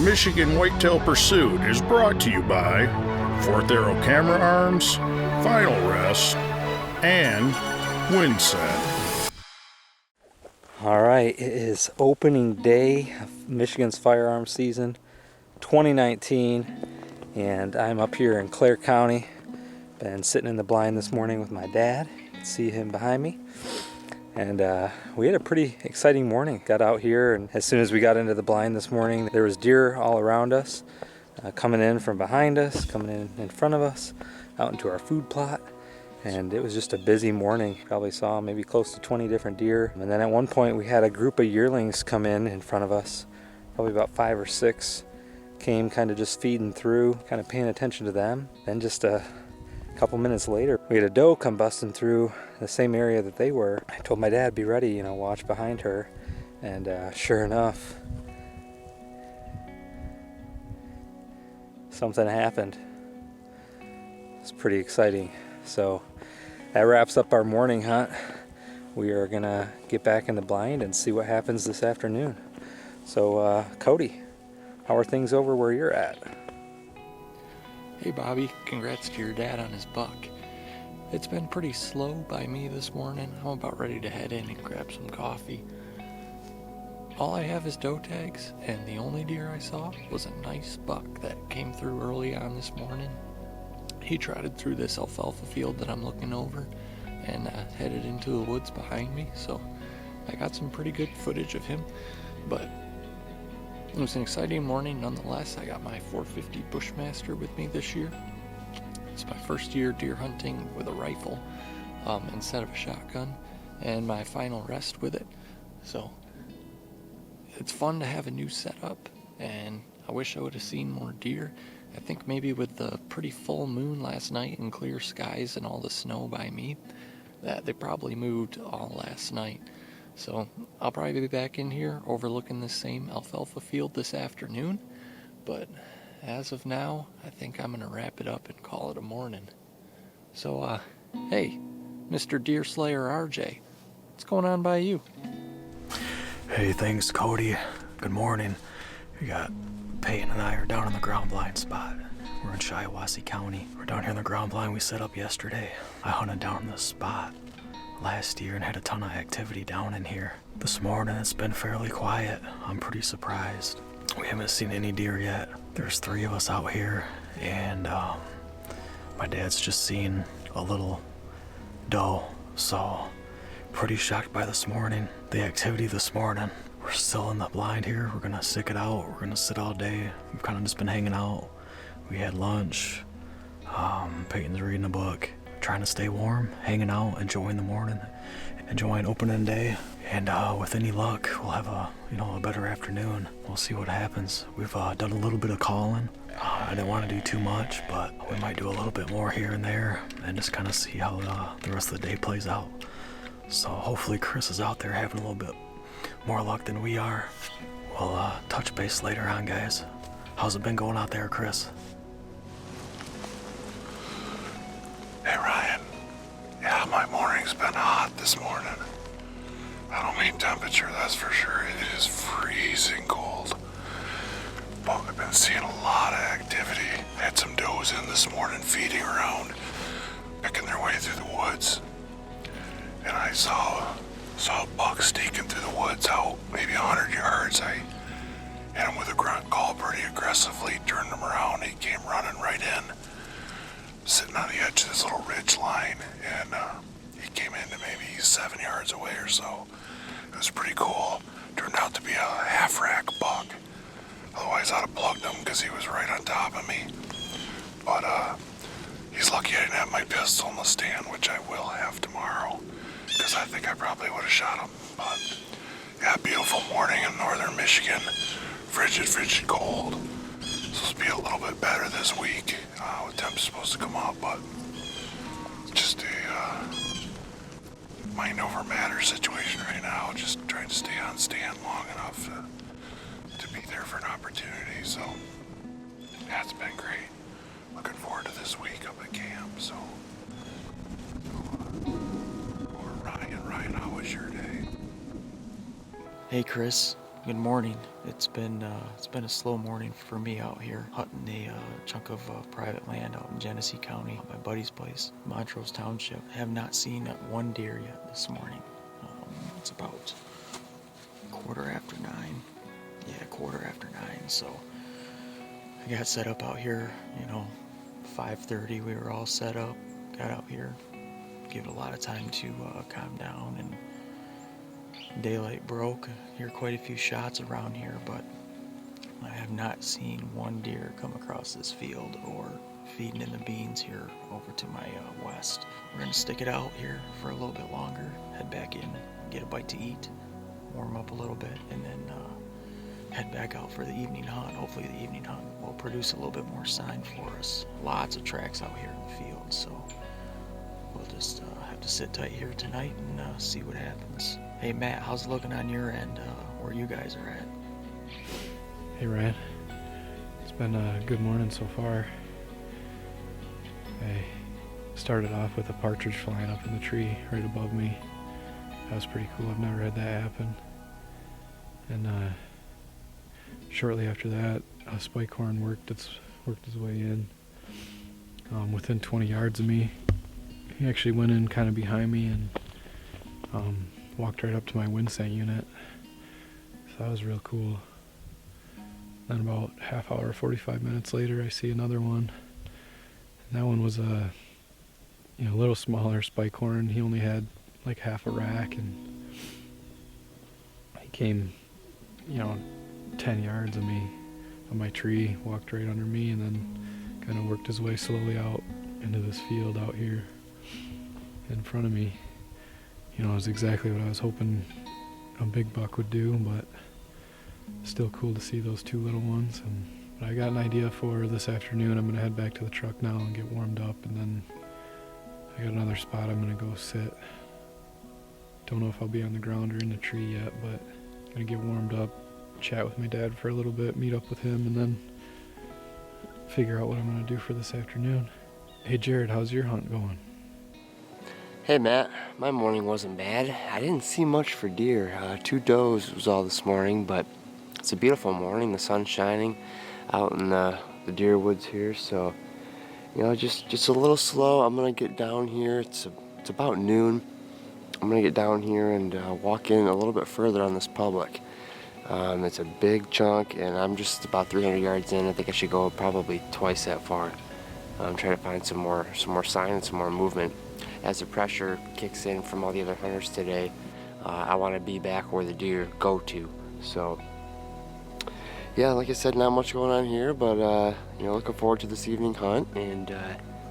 Michigan Whitetail Pursuit is brought to you by Fourth Arrow Camera Arms, Final Rest, and Windset. All right, it is opening day of Michigan's firearm season 2019, and I'm up here in Clare County. Been sitting in the blind this morning with my dad. You can see him behind me. And we had a pretty exciting morning. Got out here, and as soon as we got into the blind this morning, there was deer all around us, coming in from behind us, coming in front of us, out into our food plot. And it was just a busy morning. Probably saw maybe close to 20 different deer. And then at one point we had a group of yearlings come in front of us. Probably about 5 or 6 came kind of just feeding through, kind of paying attention to them. Then just a couple minutes later, we had a doe come busting through the same area that they were. I told my dad, be ready, watch behind her. And sure enough, something happened. It's pretty exciting. So that wraps up our morning hunt. We are gonna get back in the blind and see what happens this afternoon. So Cody, how are things over where you're at? Hey Bobby, congrats to your dad on his buck. It's been pretty slow by me this morning. I'm about ready to head in and grab some coffee. All I have is doe tags, and the only deer I saw was a nice buck that came through early on this morning. He trotted through this alfalfa field that I'm looking over and headed into the woods behind me, so I got some pretty good footage of him, but it was an exciting morning nonetheless. I got my 450 Bushmaster with me this year. It's my first year deer hunting with a rifle instead of a shotgun, and my final rest with it. So it's fun to have a new setup, and I wish I would have seen more deer. I think maybe with the pretty full moon last night and clear skies and all the snow by me, that they probably moved all last night. So I'll probably be back in here overlooking this same alfalfa field this afternoon, but as of now, I think I'm gonna wrap it up and call it a morning. So hey, Mr. Deer Slayer RJ, what's going on by you? Hey, thanks Cody. Good morning. We got Peyton and I are down in the ground blind spot. We're in Shiawassee County. We're down here in the ground blind we set up yesterday. I hunted down this spot last year and had a ton of activity down in here. This morning it's been fairly quiet. I'm pretty surprised. We haven't seen any deer yet. There's 3 of us out here, and my dad's just seen a little doe, so pretty shocked by this morning. The activity this morning. We're still in the blind here. We're gonna stick it out. We're gonna sit all day. We've kind of just been hanging out. We had lunch. Peyton's reading a book. Trying to stay warm, hanging out, enjoying the morning, enjoying opening day. And with any luck, we'll have a better afternoon. We'll see what happens. We've done a little bit of calling. I didn't want to do too much, but we might do a little bit more here and there and just kind of see how the rest of the day plays out. So hopefully Chris is out there having a little bit more luck than we are. We'll touch base later on, guys. How's it been going out there, Chris? Hey Ryan, yeah, my morning's been hot this morning. I don't mean temperature, that's for sure. It is freezing cold. But I've been seeing a lot of activity. I had some does in this morning feeding around, picking their way through the woods. And I saw a buck sneaking through the woods out maybe 100 yards. I hit him with a grunt call pretty aggressively, turned him around, he came running right in. Sitting on the edge of this little ridge line, and he came in to maybe 7 yards away or so. It was pretty cool. Turned out to be a half-rack buck. Otherwise I'd have plugged him because he was right on top of me. But he's lucky I didn't have my pistol in the stand, which I will have tomorrow, because I think I probably would have shot him. But yeah, beautiful morning in northern Michigan. Frigid cold. Supposed to be a little bit better this week. With temps supposed to come up, but just a mind over matter situation right now. Just trying to stay on stand long enough to be there for an opportunity. So that's been great. Looking forward to this week up at camp. So Ryan, how was your day? Hey Chris, Good morning. It's been a slow morning for me out here hunting a chunk of private land out in Genesee County, my buddy's place, Montrose Township. I have not seen one deer yet this morning. It's about 9:15. Yeah, 9:15. So I got set up out here. 5:30. We were all set up. Got out here. Give it a lot of time to calm down, and daylight broke. Hear quite a few shots around here, but I have not seen one deer come across this field or feeding in the beans here over to my west. We're gonna stick it out here for a little bit longer, head back in, get a bite to eat, warm up a little bit, and then head back out for the evening hunt. Hopefully the evening hunt will produce a little bit more sign for us. Lots of tracks out here in the field, so we'll just have to sit tight here tonight and see what happens. Hey Matt, how's it looking on your end, where you guys are at? Hey Ryan, it's been a good morning so far. I started off with a partridge flying up in the tree right above me. That was pretty cool. I've never had that happen. And shortly after that, a spike horn worked his way in within 20 yards of me. He actually went in kind of behind me and walked right up to my wind scent unit. So that was real cool. Then about half hour, 45 minutes later, I see another one. And that one was a little smaller spike horn. He only had like half a rack, and he came 10 yards of me, on my tree, walked right under me, and then kind of worked his way slowly out into this field out here in front of me. It was exactly what I was hoping a big buck would do, but still cool to see those two little ones. But I got an idea for this afternoon. I'm going to head back to the truck now and get warmed up, and then I got another spot I'm going to go sit. Don't know if I'll be on the ground or in the tree yet, but I'm going to get warmed up, chat with my dad for a little bit, meet up with him, and then figure out what I'm going to do for this afternoon. Hey Jared, how's your hunt going? Hey Matt, my morning wasn't bad. I didn't see much for deer. 2 does was all this morning, but it's a beautiful morning. The sun's shining out in the deer woods here, so just a little slow. I'm gonna get down here. It's about noon. I'm gonna get down here and walk in a little bit further on this public. It's a big chunk, and I'm just about 300 yards in. I think I should go probably twice that far. I'm trying to find some more sign and some more movement. As the pressure kicks in from all the other hunters today, I want to be back where the deer go to. So, yeah, like I said, not much going on here, but looking forward to this evening hunt, and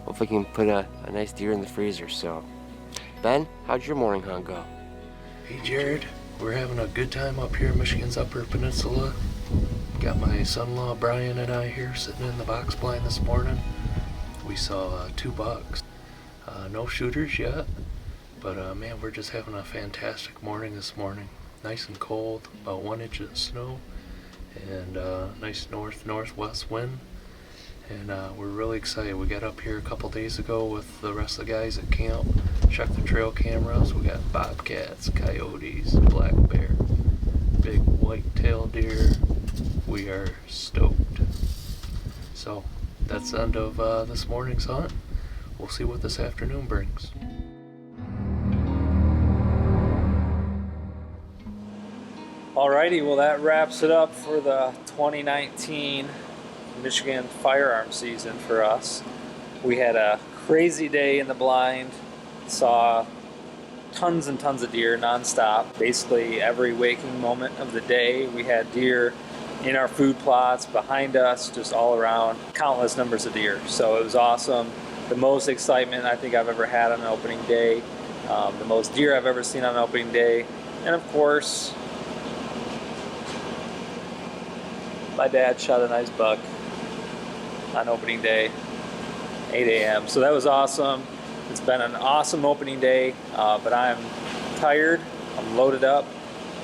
hopefully we can put a nice deer in the freezer. So, Ben, how'd your morning hunt go? Hey Jared, we're having a good time up here in Michigan's Upper Peninsula. Got my son-in-law Brian and I here sitting in the box blind this morning. We saw 2 bucks. No shooters yet, but man, we're just having a fantastic morning this morning. Nice and cold, about 1 inch of snow, and nice northwest wind, and we're really excited. We got up here a couple days ago with the rest of the guys at camp, checked the trail cameras. We got bobcats, coyotes, black bear, big whitetail deer. We are stoked. So that's the end of this morning's hunt. We'll see what this afternoon brings. Alrighty, well that wraps it up for the 2019 Michigan firearm season for us. We had a crazy day in the blind, saw tons and tons of deer nonstop. Basically every waking moment of the day we had deer in our food plots, behind us, just all around, countless numbers of deer. So it was awesome. The most excitement I think I've ever had on an opening day, the most deer I've ever seen on an opening day, and of course, my dad shot a nice buck on opening day, 8 a.m. So that was awesome. It's been an awesome opening day, but I'm tired, I'm loaded up,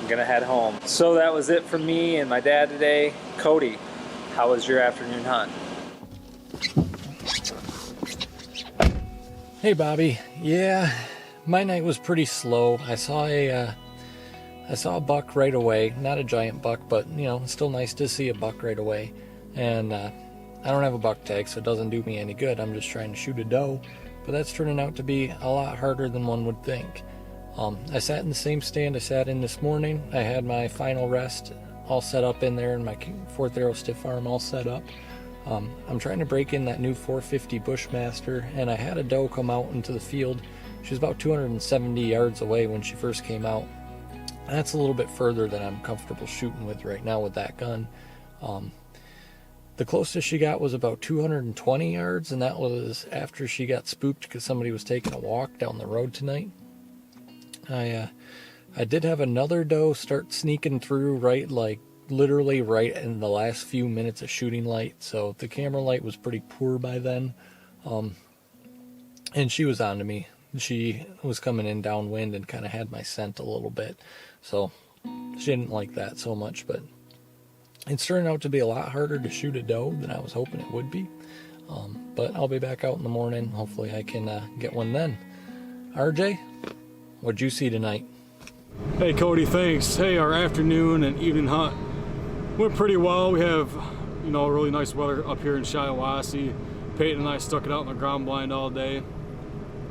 I'm gonna head home. So that was it for me and my dad today. Cody, how was your afternoon hunt? Hey Bobby, yeah, my night was pretty slow. I saw I saw a buck right away. Not a giant buck, but you know, it's still nice to see a buck right away. And I don't have a buck tag, so it doesn't do me any good. I'm just trying to shoot a doe, but that's turning out to be a lot harder than one would think. I sat in the same stand I sat in this morning. I had my final rest all set up in there and my 4th arrow stiff arm all set up. I'm trying to break in that new 450 Bushmaster, and I had a doe come out into the field. She was about 270 yards away when she first came out. That's a little bit further than I'm comfortable shooting with right now with that gun. The closest she got was about 220 yards, and that was after she got spooked because somebody was taking a walk down the road tonight. I did have another doe start sneaking through literally right in the last few minutes of shooting light, so the camera light was pretty poor by then. And she was onto me. She was coming in downwind and kind of had my scent a little bit, so she didn't like that so much, but it's turned out to be a lot harder to shoot a doe than I was hoping it would be. But I'll be back out in the morning. Hopefully I can get one then. RJ, what'd you see tonight? Hey Cody, thanks. Hey, our afternoon and evening hunt went pretty well. We have, really nice weather up here in Shiawassee. Peyton and I stuck it out in the ground blind all day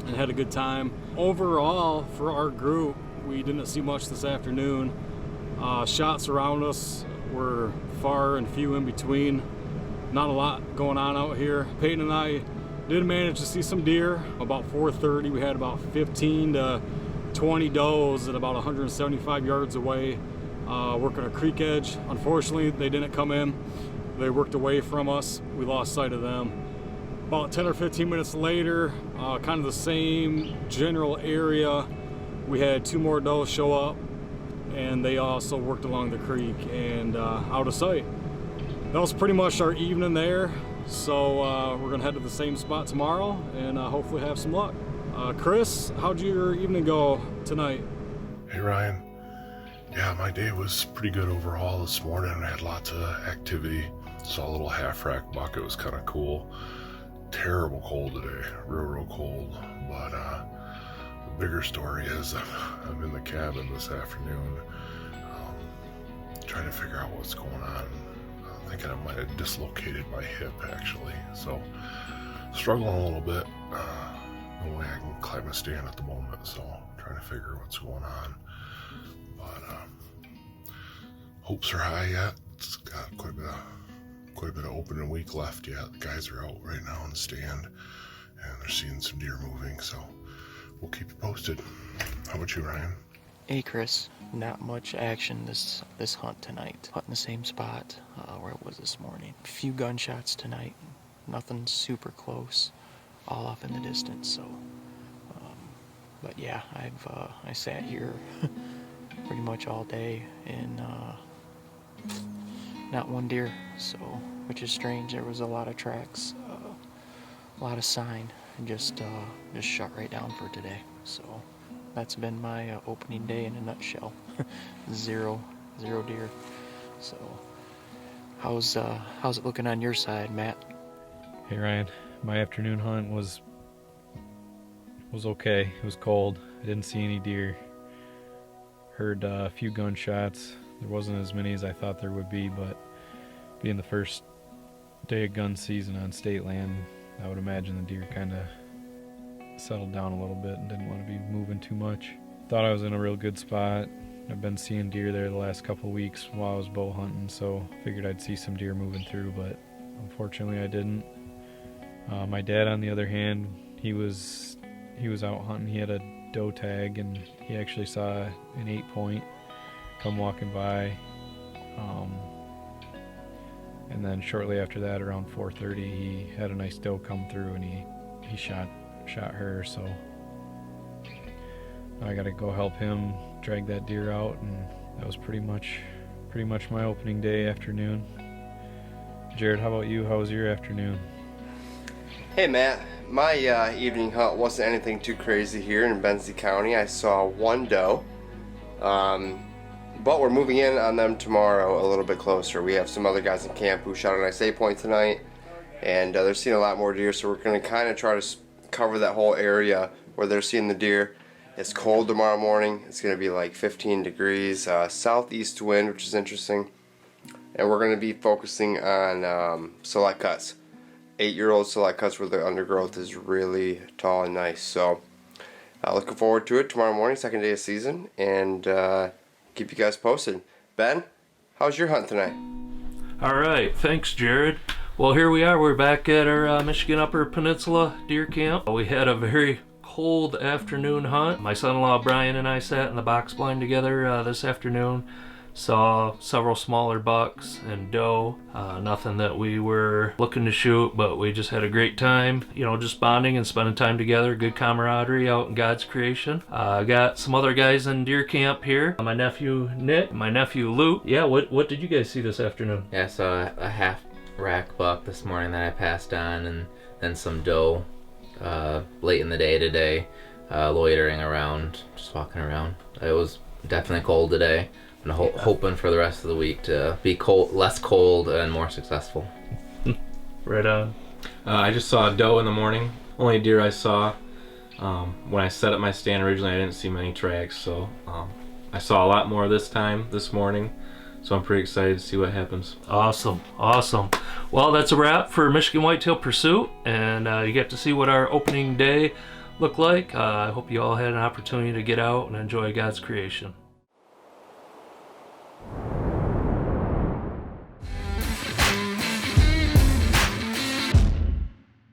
and had a good time. Overall, for our group, we didn't see much this afternoon. Shots around us were far and few in between. Not a lot going on out here. Peyton and I did manage to see some deer. About 4:30, we had about 15 to 20 does at about 175 yards away, working a creek edge. Unfortunately, they didn't come in. They worked away from us. We lost sight of them. About 10 or 15 minutes later, kind of the same general area, we had 2 more does show up, and they also worked along the creek and out of sight. That was pretty much our evening there, so we're gonna head to the same spot tomorrow and hopefully have some luck. Chris, how'd your evening go tonight? Hey Ryan. Yeah, my day was pretty good overall this morning. I had lots of activity. Saw a little half-rack buck. It was kind of cool. Terrible cold today, real cold. But the bigger story is I'm in the cabin this afternoon, trying to figure out what's going on. I'm thinking I might have dislocated my hip actually, so struggling a little bit. No way I can climb a stand at the moment, so I'm trying to figure what's going on. But hopes are high yet. It's got quite a bit of opening week left yet. The guys are out right now on the stand and they're seeing some deer moving, so we'll keep you posted. How about you, Ryan? Hey Chris, not much action this hunt tonight. Hunting the same spot where it was this morning. A few gunshots tonight, nothing super close, all off in the distance. So, but yeah, I sat here pretty much all day and not one deer. So, which is strange. There was a lot of tracks, a lot of sign, and just shut right down for today. So that's been my opening day in a nutshell. zero deer. So how's it looking on your side, Matt? Hey Ryan, my afternoon hunt was okay. It was cold. I didn't see any deer. Heard a few gunshots. There wasn't as many as I thought there would be, but being the first day of gun season on state land, I would imagine the deer kind of settled down a little bit and didn't want to be moving too much. Thought I was in a real good spot. I've been seeing deer there the last couple of weeks while I was bow hunting, so figured I'd see some deer moving through, but unfortunately I didn't. My dad, on the other hand, he was out hunting. He had a doe tag and he actually saw an 8-point come walking by, and then shortly after that, around 4:30, he had a nice doe come through and he shot her. So I got to go help him drag that deer out, and that was pretty much my opening day afternoon. Jared, how about you? How was your afternoon? Hey Matt, my evening hunt wasn't anything too crazy here in Benzie County. I saw one doe, but we're moving in on them tomorrow a little bit closer. We have some other guys in camp who shot a nice 8-point tonight, and they're seeing a lot more deer, so we're going to kind of try to cover that whole area where they're seeing the deer It's cold tomorrow morning. It's going to be like 15 degrees, southeast wind, which is interesting. And we're going to be focusing on select cuts. 8-year-old select cuts where the undergrowth is really tall and nice. So looking forward to it tomorrow morning, second day of season, and keep you guys posted. Ben, how's your hunt tonight? All right, thanks, Jared. Well, here we are. We're back at our Michigan Upper Peninsula deer camp. We had a very cold afternoon hunt. My son-in-law Brian and I sat in the box blind together this afternoon. Saw several smaller bucks and doe. Nothing that we were looking to shoot, but we just had a great time, you know, just bonding and spending time together. Good camaraderie out in God's creation. I got some other guys in deer camp here. My nephew Nick, my nephew Luke. Yeah, what did you guys see this afternoon? Yeah, I saw a half rack buck this morning that I passed on, and then some doe late in the day today, loitering around, just walking around. It was definitely cold today. I'm hoping for the rest of the week to be cold, less cold, and more successful. Right on. I just saw a doe in the morning. Only deer I saw. When I set up my stand originally, I didn't see many tracks, so I saw a lot more this morning. So I'm pretty excited to see what happens. Awesome. Well, that's a wrap for Michigan Whitetail Pursuit, and you get to see what our opening day looked like. I hope you all had an opportunity to get out and enjoy God's creation.